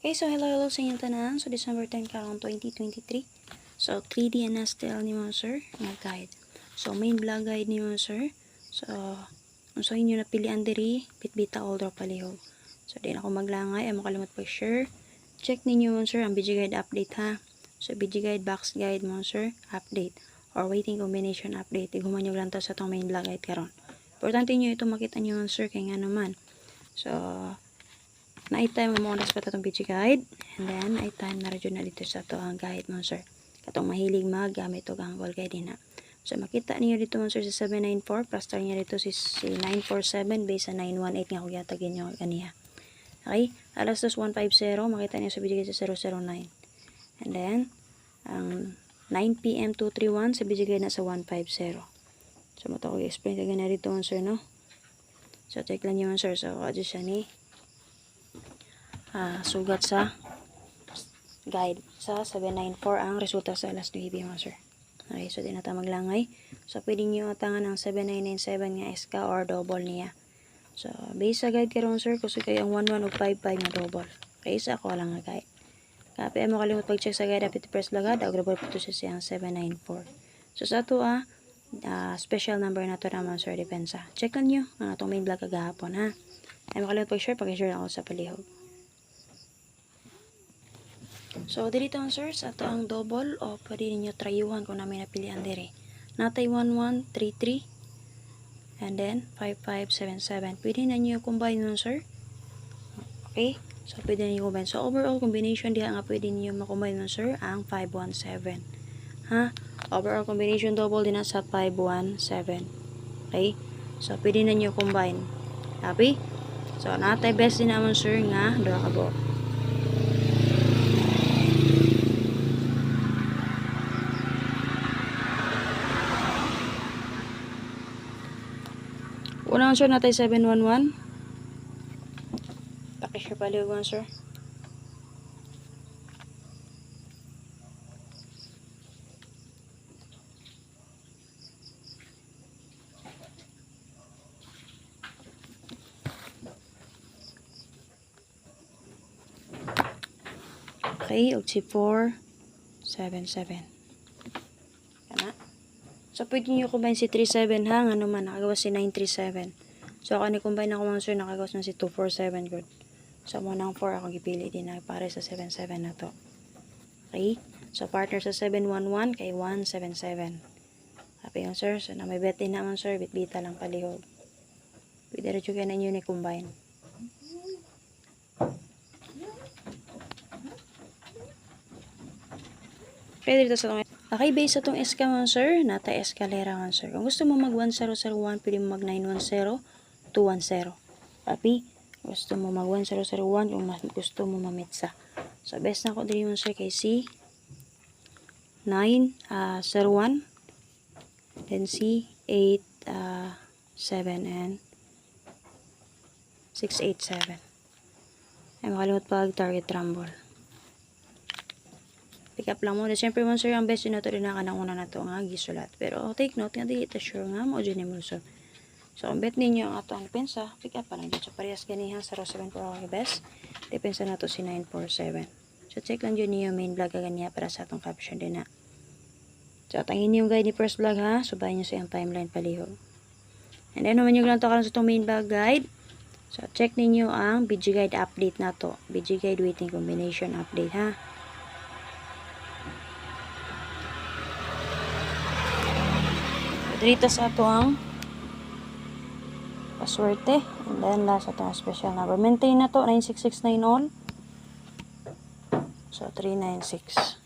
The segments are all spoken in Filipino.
Okay, so hello sa inyong tanan. So December 10 karong 2023. So 3D and STL ni mo sir nga guide. So main vlog guide ni mo sir. So unsa inyo napilian diri bitbita older palihog. So di na ako maglangay, amo kalimot pag-share. Check ninyo mo sir ang BG guide update ha. So BG guide box guide mo sir update or waiting combination update. Iguman nyo lang to sa tong main vlog guide karon. Importante nyo ito makita nyo sir kay nga naman. So na-time mo oras pa itong BG guide. And then, na-time na rin na dito sa ito ang guide mo, sir. Katong mahilig magamit ito ang Google guide na. So, makita niyo dito mo, sir, sa 794. Plus-star niya dito si 947 base sa 918 nga kung yatagin nyo ganiya. Okay? Alas 2150. Makita niyo sa BG guide sa 009. And then, ang 9 PM 231 sa BG guide na sa 150. So, mato ko i-explain ka na dito, sir, no? So, check lang nyo, sir. So, adjust siya ni sugat sa guide sa 794 ang resulta sa alas 9 mga sir. Okay, so di na tayo maglangay. So pwede nyo atangan ang 7997 nga SK or double niya. So base sa guide karon sir kasi kayo ang 11 o 55 nga double. Okay, sa ako lang nga guide. Kapi ay makalimot pag-check sa guide apit press lagad og double po siya siyang 794. So sa ato special number na to naman sir depensa. Check lang nyo ang atong main vlog kagahapon ha. Ay makalimot pag-share pag-share ako sa palihog. So, dito sir, sa ito ang double o pwede ninyo trayuhan kung namin napilihan diri. Natay 1133 and then 5577. Pwede na nyo combine nun sir. Okay? So, pwede na nyo combine. So, overall combination diha nga pwede nyo makombine nun sir ang 517. Ha? Overall combination double din na sa 517. Okay? So, pwede na nyo combine. Happy? So, natay best din naman sir nga dura ka bo. Unang sir natay 711. Paki-share palihog sir. Okay, og si 477. Kana. So, pwede nyo combine si 37 ha. Nga naman, nakagawas si 937. So, ako ni-combine ako mga sir, nakagawas na si 247 good. So, muna ang 4 ako gipili din na pare sa 77 na to. Okay? So, partner sa 711 kay 177. Happy yung sir. So, na may bet din naman sir, bitbita lang palihog. Pwede rin yung na nyo ni-combine. Pwede dito sa itong okay, base sa itong SK man sir, nata escalera man sir. Kung gusto mo mag 1001, pwede mo mag 910, 210. Papi, gusto mo mag 1001, kung gusto mo mamitsa. So, best na ako dili man sir kay C 901, then C 8 7 and 687. Ay makalimot pag target rumble. Pick up lang mo. Siyempre mo sir, ang best yun na ito rin na kanang una na ito nga gisulat. Pero take note nga, di ito sure nga mo dyan mo sir. So, ang bet ninyo ang ato ang pensa, pick up pa lang dyan. So, parehas ganihan sa 074 ang best. Depensa na ito si 947. So, check lang dyan niyo main vlog ganiya para sa atong caption din na. So, tangin niyo yung guide ni first vlog ha. Subayin niyo sa yung timeline palihog. And then, naman nyo lang ito karon sa itong main vlog guide. So, check ninyo ang BG guide update na to. BG guide waiting combination update ha. Dito sa ito ang paswerte. And then last ito ang special number. Maintain na to 9669 all. So 396.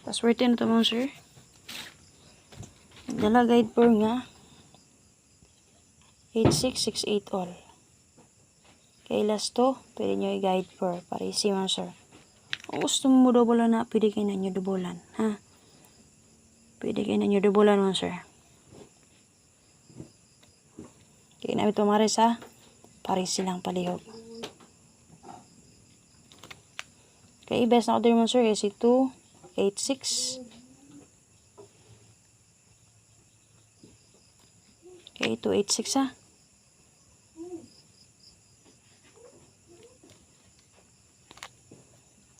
Paswerte na ito mga sir. Dala guide per nga 8668 all. Kay last to, pwede nyo i-guide per. Parisi mga sir. Kung gusto mo dobolan na, pwede kayo na nyo dobolan. Ha? Pwede kayo na nyo dobolan mo, sir. Kaya namin tumaris, ha? Paris silang palihog. Kaya best na order mo, sir, kasi 286. Okay, 286, ha?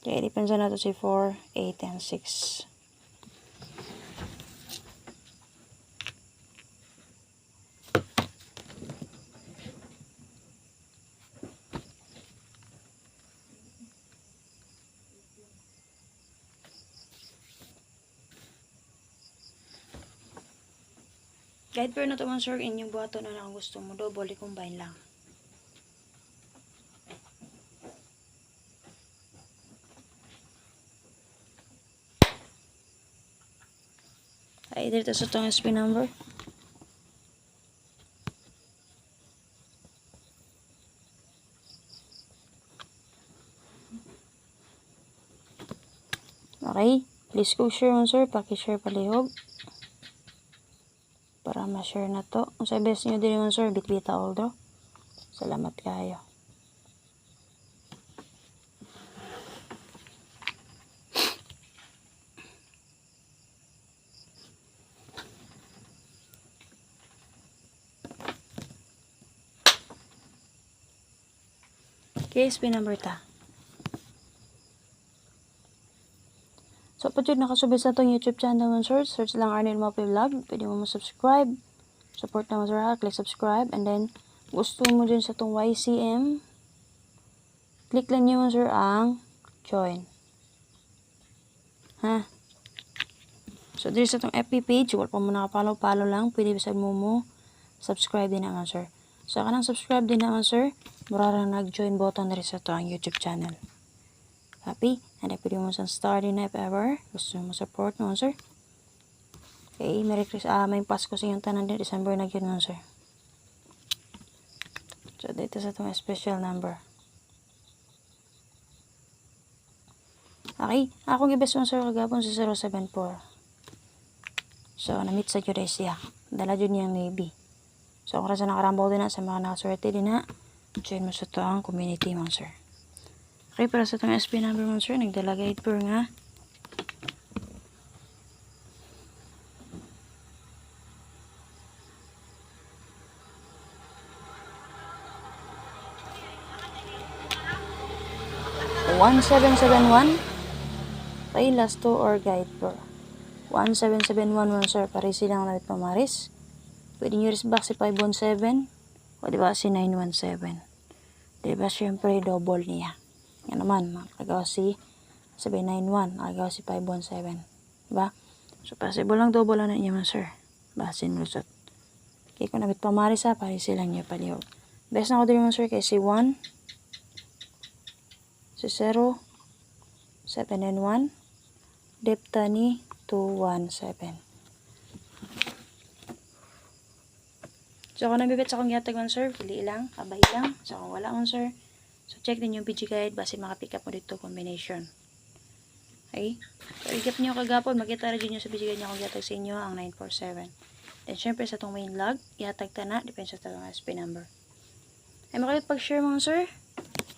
Okay, depensa na to si 4, 8, and 6. Guide pair na to man sir, inyong buhato na lang gusto mo, double i-combine lang. Ay, dito sa itong SP number. Okay, please go share man sir, paki-share palihog. Para ma-share na to. Kung sa best nyo din man sir, bitbita altro. Salamat kayo. Okay, SP number ta. So, pag yun nakasubit sa itong YouTube channel ng search lang Arnel Mope Vlog. Pwede mo subscribe. Support naman sa click subscribe. And then, gusto mo din sa itong YCM. Click lang nyo sir ang join. Ha? So, dito sa itong FB page, wala pa mo nakapalo-palo lang. Pwede bisa mo subscribe din naman sir. So, kanang subscribe din naman sir. Murarang nag-join button na rin sa ito ang YouTube channel. Happy? And pwede mo sa star din na if ever. Gusto mo support naman sir. Okay, Merry Christmas. May Pasko sa inyong tanan din. December na yun naman sir. So, dito sa itong special number. Okay, akong ibes mo sir kagapon sa 074. So, na-meet sa Juday siya. Dala dyan niyang Navy. So, kung rasa nakarambaw din na sa mga nakaswerte din na, join mo sa ito ang community mo sir. Okay, para sa itong SP number mo sir, nagdala guide per nga. One 1771. Okay, last 2 or guide per. 17711 sir, pare silang na pamaris. Pwede nyo rin back si 517 o diba si 917. Diba syempre double niya. Yan naman, nakagawa si 791, nakagawa si 517. Diba? So possible lang double lang na niya man sir. Basin lusot. Okay, kung nabit pamaris ha, pare silang niya palihog. Best na ko din man sir kay si 1, si 0, 7 and 1, depta ni 217. So, kung nabibit sa akong yatag man sir, pili lang, kabay lang. So, kung wala man sir, so check din yung PG guide, base makapick up mo dito combination. Okay? So, recap nyo kagapon, makita rin nyo sa PG guide nyo kung yatag sa inyo ang 947. Then, syempre sa itong main log, yatag ta na, depende sa itong SP number. Ay, makalit pag-share mo sir,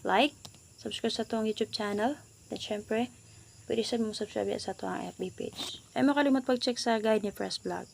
like, subscribe sa itong YouTube channel. Then, syempre, pwede sa mo subscribe sa itong FB page. Ay, makalimot pag-check sa guide ni Press Vlog.